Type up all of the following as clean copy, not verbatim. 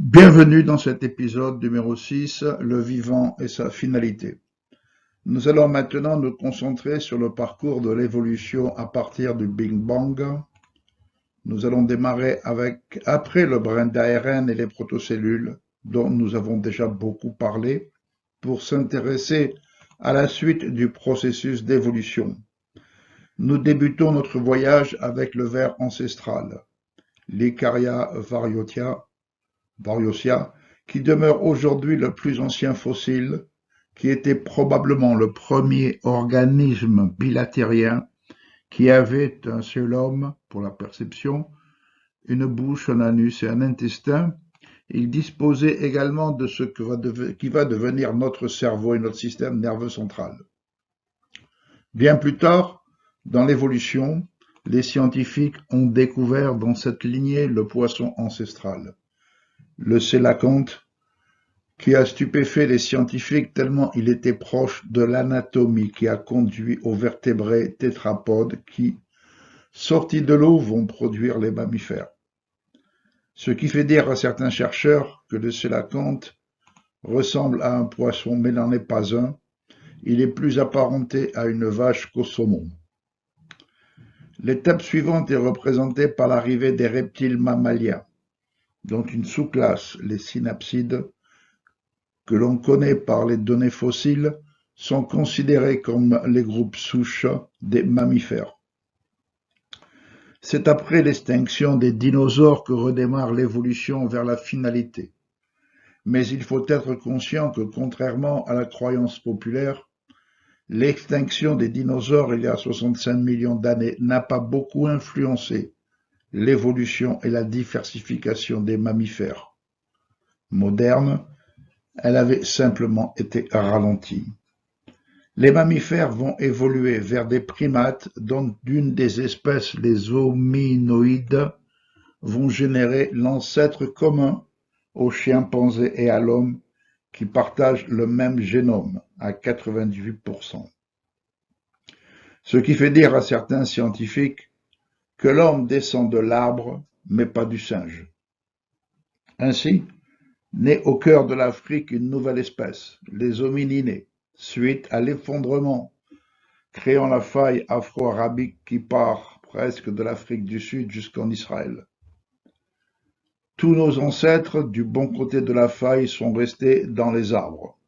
Bienvenue dans cet épisode numéro 6, le vivant et sa finalité. Nous allons maintenant nous concentrer sur le parcours de l'évolution à partir du Big Bang. Nous allons démarrer après le brin d'ARN et les protocellules, dont nous avons déjà beaucoup parlé, pour s'intéresser à la suite du processus d'évolution. Nous débutons notre voyage avec le ver ancestral, l'Icaria variosia, qui demeure aujourd'hui le plus ancien fossile, qui était probablement le premier organisme bilatérien qui avait un cœlome pour la perception, une bouche, un anus et un intestin. Il disposait également de ce qui va devenir notre cerveau et notre système nerveux central. Bien plus tard, dans l'évolution, les scientifiques ont découvert dans cette lignée le poisson ancestral, le sélacanthe, qui a stupéfait les scientifiques tellement il était proche de l'anatomie qui a conduit aux vertébrés tétrapodes qui, sortis de l'eau, vont produire les mammifères. Ce qui fait dire à certains chercheurs que le sélacanthe ressemble à un poisson, mais n'en est pas un. Il est plus apparenté à une vache qu'au saumon. L'étape suivante est représentée par l'arrivée des reptiles mammaliens, dont une sous-classe, les synapsides, que l'on connaît par les données fossiles, sont considérés comme les groupes souches des mammifères. C'est après l'extinction des dinosaures que redémarre l'évolution vers la finalité. Mais il faut être conscient que, contrairement à la croyance populaire, l'extinction des dinosaures il y a 65 millions d'années n'a pas beaucoup influencé l'évolution et la diversification des mammifères modernes. Elle avait simplement été ralentie. Les mammifères vont évoluer vers des primates dont d'une des espèces, les hominoïdes, vont générer l'ancêtre commun aux chimpanzés et à l'homme qui partagent le même génome à 98%. Ce qui fait dire à certains scientifiques que l'homme descend de l'arbre mais pas du singe. Ainsi, naît au cœur de l'Afrique une nouvelle espèce, les homininés, suite à l'effondrement, créant la faille afro-arabique qui part presque de l'Afrique du Sud jusqu'en Israël. Tous nos ancêtres du bon côté de la faille sont restés dans les arbres.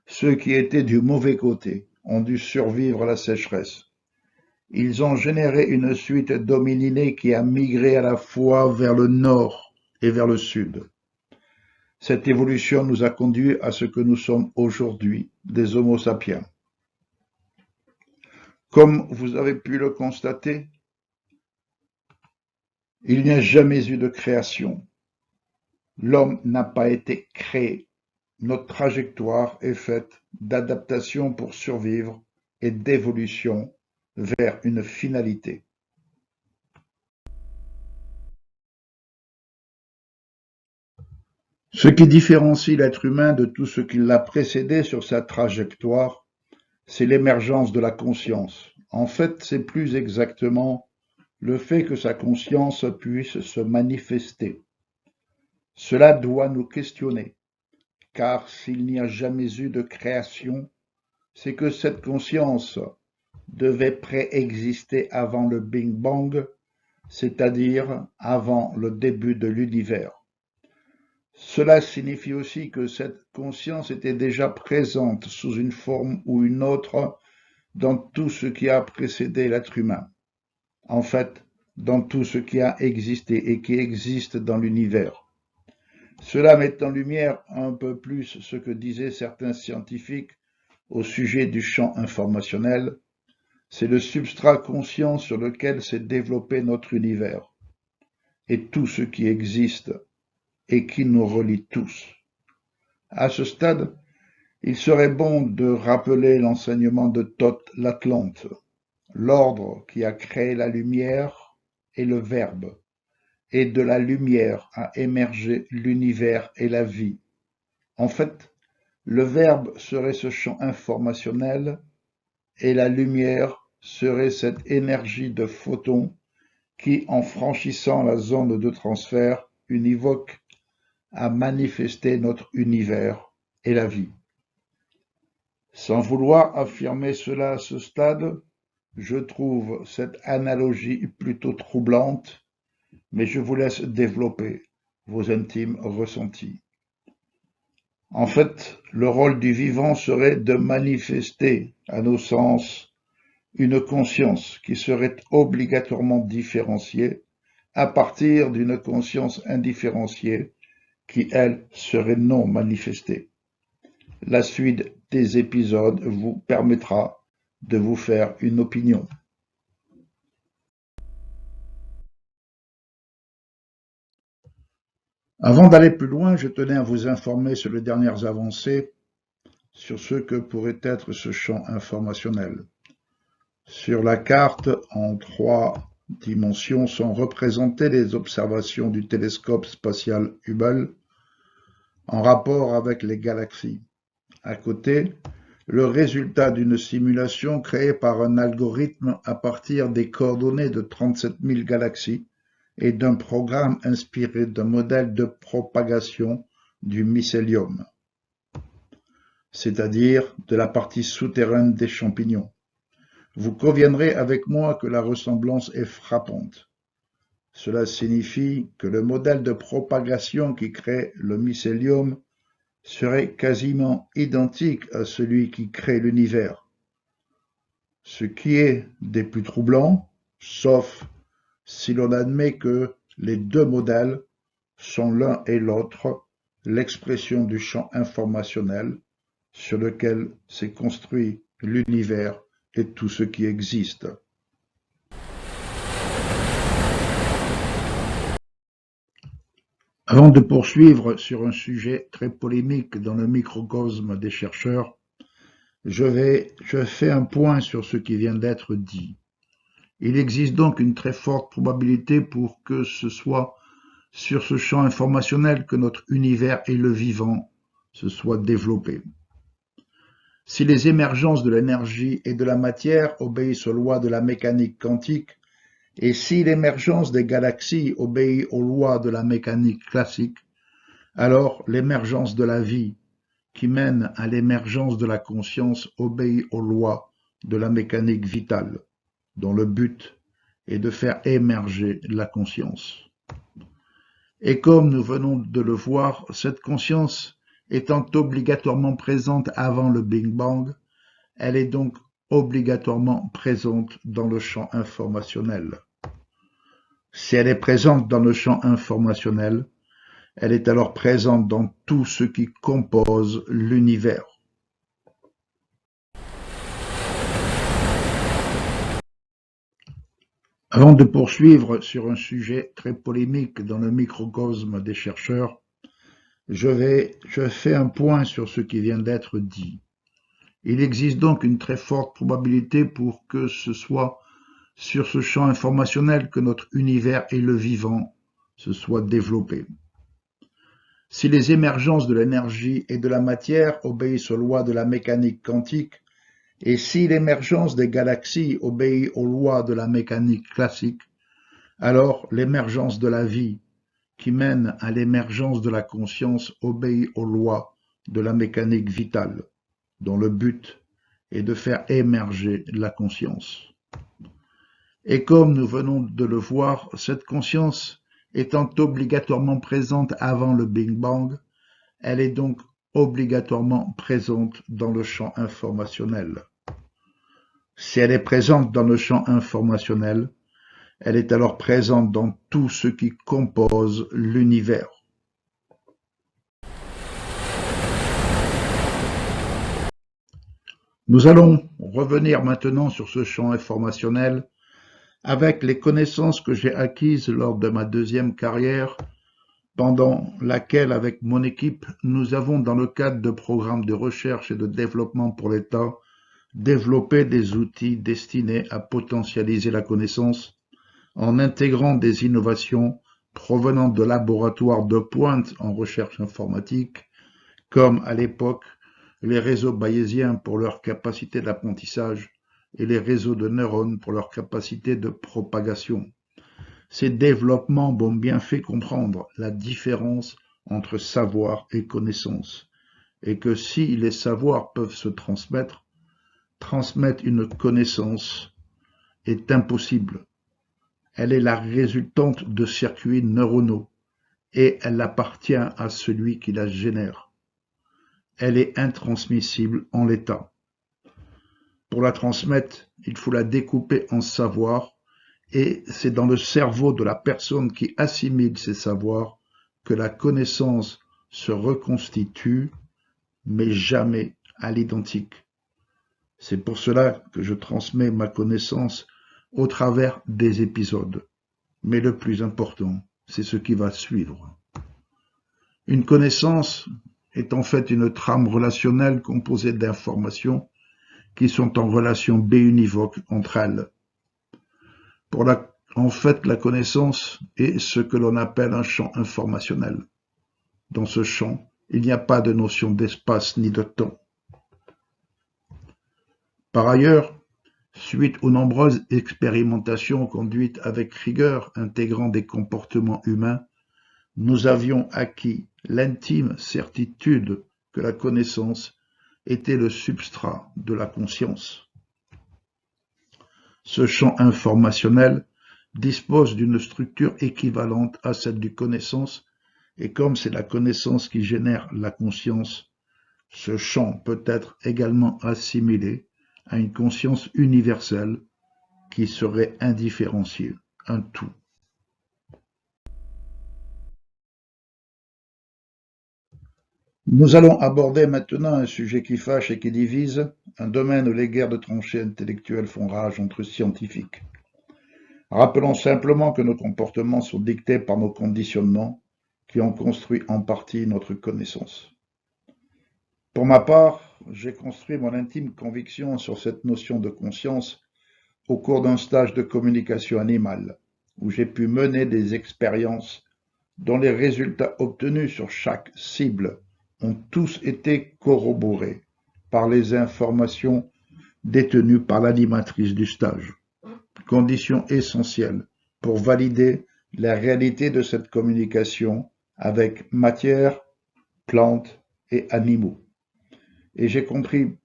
Ceux qui étaient du mauvais côté ont dû survivre à la sécheresse. Ils ont généré une suite d'homininés qui a migré à la fois vers le nord et vers le sud. Cette évolution nous a conduit à ce que nous sommes aujourd'hui, des Homo sapiens. Comme vous avez pu le constater, il n'y a jamais eu de création. L'homme n'a pas été créé. Notre trajectoire est faite d'adaptation pour survivre et d'évolution vers une finalité. Ce qui différencie l'être humain de tout ce qui l'a précédé sur sa trajectoire, c'est l'émergence de la conscience. En fait, c'est plus exactement le fait que sa conscience puisse se manifester. Cela doit nous questionner, car s'il n'y a jamais eu de création, c'est que cette conscience devait préexister avant le Big Bang, c'est-à-dire avant le début de l'univers. Cela signifie aussi que cette conscience était déjà présente sous une forme ou une autre dans tout ce qui a précédé l'être humain. En fait, dans tout ce qui a existé et qui existe dans l'univers. Cela met en lumière un peu plus ce que disaient certains scientifiques au sujet du champ informationnel. C'est le substrat conscient sur lequel s'est développé notre univers et tout ce qui existe et qui nous relie tous. À ce stade, il serait bon de rappeler l'enseignement de Thoth l'Atlante, l'ordre qui a créé la lumière et le Verbe, et de la lumière a émergé l'univers et la vie. En fait, le Verbe serait ce champ informationnel et la lumière serait cette énergie de photons qui, en franchissant la zone de transfert univoque, à manifester notre univers et la vie. Sans vouloir affirmer cela à ce stade, je trouve cette analogie plutôt troublante, mais je vous laisse développer vos intimes ressentis. En fait, le rôle du vivant serait de manifester à nos sens une conscience qui serait obligatoirement différenciée à partir d'une conscience indifférenciée qui, elle, serait non manifestée. La suite des épisodes vous permettra de vous faire une opinion. Avant d'aller plus loin, je tenais à vous informer sur les dernières avancées sur ce que pourrait être ce champ informationnel. Sur la carte, en 3 dimensions, sont représentées les observations du télescope spatial Hubble en rapport avec les galaxies. À côté, le résultat d'une simulation créée par un algorithme à partir des coordonnées de 37 000 galaxies et d'un programme inspiré d'un modèle de propagation du mycélium, c'est-à-dire de la partie souterraine des champignons. Vous conviendrez avec moi que la ressemblance est frappante. Cela signifie que le modèle de propagation qui crée le mycélium serait quasiment identique à celui qui crée l'univers. Ce qui est des plus troublants, sauf si l'on admet que les deux modèles sont l'un et l'autre l'expression du champ informationnel sur lequel s'est construit l'univers et tout ce qui existe. Avant de poursuivre sur un sujet très polémique dans le microcosme des chercheurs, je fais un point sur ce qui vient d'être dit. Il existe donc une très forte probabilité pour que ce soit sur ce champ informationnel que notre univers et le vivant se soient développés. Si les émergences de l'énergie et de la matière obéissent aux lois de la mécanique quantique, et si l'émergence des galaxies obéit aux lois de la mécanique classique, alors l'émergence de la vie, qui mène à l'émergence de la conscience, obéit aux lois de la mécanique vitale, dont le but est de faire émerger la conscience. Et comme nous venons de le voir, cette conscience étant obligatoirement présente avant le Big Bang, elle est donc obligatoirement présente dans le champ informationnel. Si elle est présente dans le champ informationnel, elle est alors présente dans tout ce qui compose l'univers. Avant de poursuivre sur un sujet très polémique dans le microcosme des chercheurs, je fais un point sur ce qui vient d'être dit. Il existe donc une très forte probabilité pour que ce soit sur ce champ informationnel que notre univers et le vivant se soient développés. Si les émergences de l'énergie et de la matière obéissent aux lois de la mécanique quantique, et si l'émergence des galaxies obéit aux lois de la mécanique classique, alors l'émergence de la vie, qui mène à l'émergence de la conscience, obéit aux lois de la mécanique vitale, dont le but est de faire émerger la conscience. Et comme nous venons de le voir, cette conscience étant obligatoirement présente avant le Big Bang, elle est donc obligatoirement présente dans le champ informationnel. Si elle est présente dans le champ informationnel, elle est alors présente dans tout ce qui compose l'univers. Nous allons revenir maintenant sur ce champ informationnel avec les connaissances que j'ai acquises lors de ma deuxième carrière, pendant laquelle, avec mon équipe, nous avons, dans le cadre de programmes de recherche et de développement pour l'État, développé des outils destinés à potentialiser la connaissance en intégrant des innovations provenant de laboratoires de pointe en recherche informatique, comme à l'époque les réseaux bayésiens pour leur capacité d'apprentissage et les réseaux de neurones pour leur capacité de propagation. Ces développements m'ont bien fait comprendre la différence entre savoir et connaissance, et que si les savoirs peuvent se transmettre une connaissance est impossible. Elle est la résultante de circuits neuronaux et elle appartient à celui qui la génère. Elle est intransmissible en l'état. Pour la transmettre, il faut la découper en savoirs et c'est dans le cerveau de la personne qui assimile ces savoirs que la connaissance se reconstitue, mais jamais à l'identique. C'est pour cela que je transmets ma connaissance au travers des épisodes. Mais le plus important, c'est ce qui va suivre. Une connaissance est en fait une trame relationnelle composée d'informations qui sont en relation biunivoque entre elles. En fait, la connaissance est ce que l'on appelle un champ informationnel. Dans ce champ, il n'y a pas de notion d'espace ni de temps. Par ailleurs, suite aux nombreuses expérimentations conduites avec rigueur intégrant des comportements humains, nous avions acquis l'intime certitude que la connaissance était le substrat de la conscience. Ce champ informationnel dispose d'une structure équivalente à celle du connaissance, et comme c'est la connaissance qui génère la conscience, ce champ peut être également assimilé à une conscience universelle qui serait indifférenciée, un tout. Nous allons aborder maintenant un sujet qui fâche et qui divise, un domaine où les guerres de tranchées intellectuelles font rage entre scientifiques. Rappelons simplement que nos comportements sont dictés par nos conditionnements qui ont construit en partie notre connaissance. Pour ma part, j'ai construit mon intime conviction sur cette notion de conscience au cours d'un stage de communication animale, où j'ai pu mener des expériences dont les résultats obtenus sur chaque cible ont tous été corroborés par les informations détenues par l'animatrice du stage, condition essentielle pour valider la réalité de cette communication avec matière, plantes et animaux. Et j'ai compris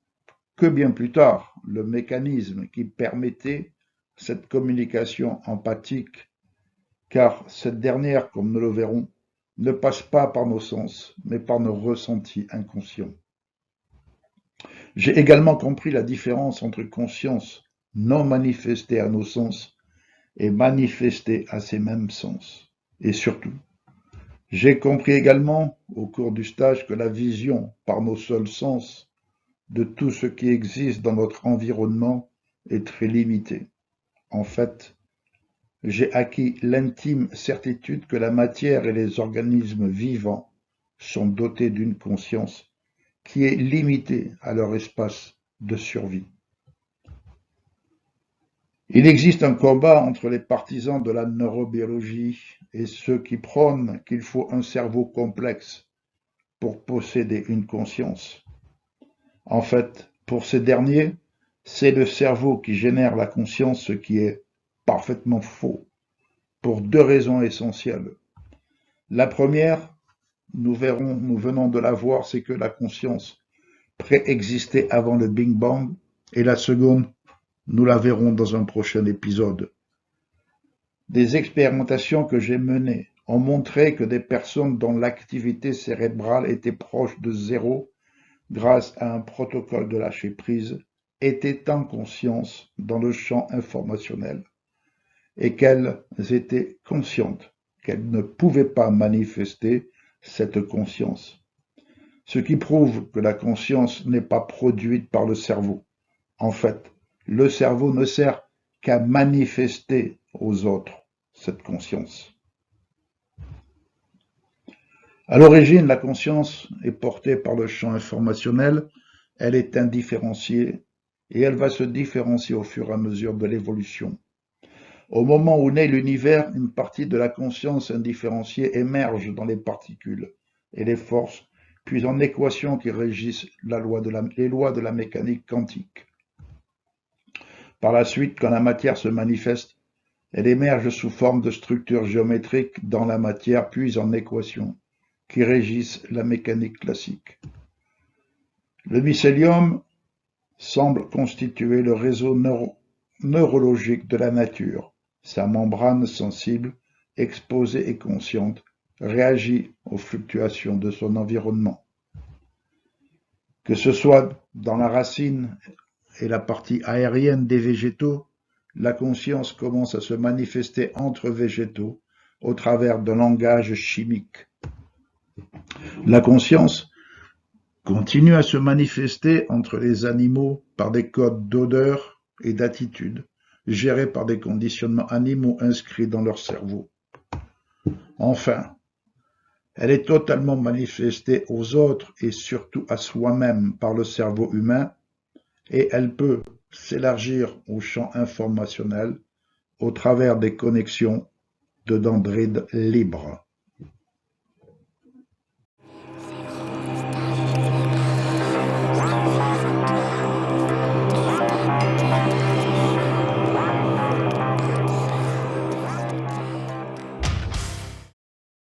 que bien plus tard le mécanisme qui permettait cette communication empathique, car cette dernière, comme nous le verrons, ne passe pas par nos sens, mais par nos ressentis inconscients. J'ai également compris la différence entre conscience non manifestée à nos sens et manifestée à ces mêmes sens. Et surtout, j'ai compris également, au cours du stage, que la vision par nos seuls sens de tout ce qui existe dans notre environnement est très limitée. En fait, j'ai acquis l'intime certitude que la matière et les organismes vivants sont dotés d'une conscience qui est limitée à leur espace de survie. Il existe un combat entre les partisans de la neurobiologie et ceux qui prônent qu'il faut un cerveau complexe pour posséder une conscience. En fait, pour ces derniers, c'est le cerveau qui génère la conscience, ce qui est parfaitement faux, pour deux raisons essentielles. La première, nous venons de la voir, c'est que la conscience préexistait avant le Big Bang, et la seconde, nous la verrons dans un prochain épisode. Des expérimentations que j'ai menées ont montré que des personnes dont l'activité cérébrale était proche de zéro grâce à un protocole de lâcher-prise, étaient en conscience dans le champ informationnel et qu'elles étaient conscientes qu'elles ne pouvaient pas manifester cette conscience. Ce qui prouve que la conscience n'est pas produite par le cerveau. En fait, le cerveau ne sert qu'à manifester aux autres cette conscience. À l'origine, la conscience est portée par le champ informationnel, elle est indifférenciée et elle va se différencier au fur et à mesure de l'évolution. Au moment où naît l'univers, une partie de la conscience indifférenciée émerge dans les particules et les forces, puis en équations qui régissent les lois de la mécanique quantique. Par la suite, quand la matière se manifeste, elle émerge sous forme de structures géométriques dans la matière, puis en équations. qui régissent la mécanique classique. Le mycélium semble constituer le réseau neurologique de la nature. Sa membrane sensible, exposée et consciente, réagit aux fluctuations de son environnement. Que ce soit dans la racine et la partie aérienne des végétaux, la conscience commence à se manifester entre végétaux au travers d'un langage chimique. La conscience continue à se manifester entre les animaux par des codes d'odeur et d'attitude, gérés par des conditionnements animaux inscrits dans leur cerveau. Enfin, elle est totalement manifestée aux autres et surtout à soi-même par le cerveau humain, et elle peut s'élargir au champ informationnel au travers des connexions de dendrites libres.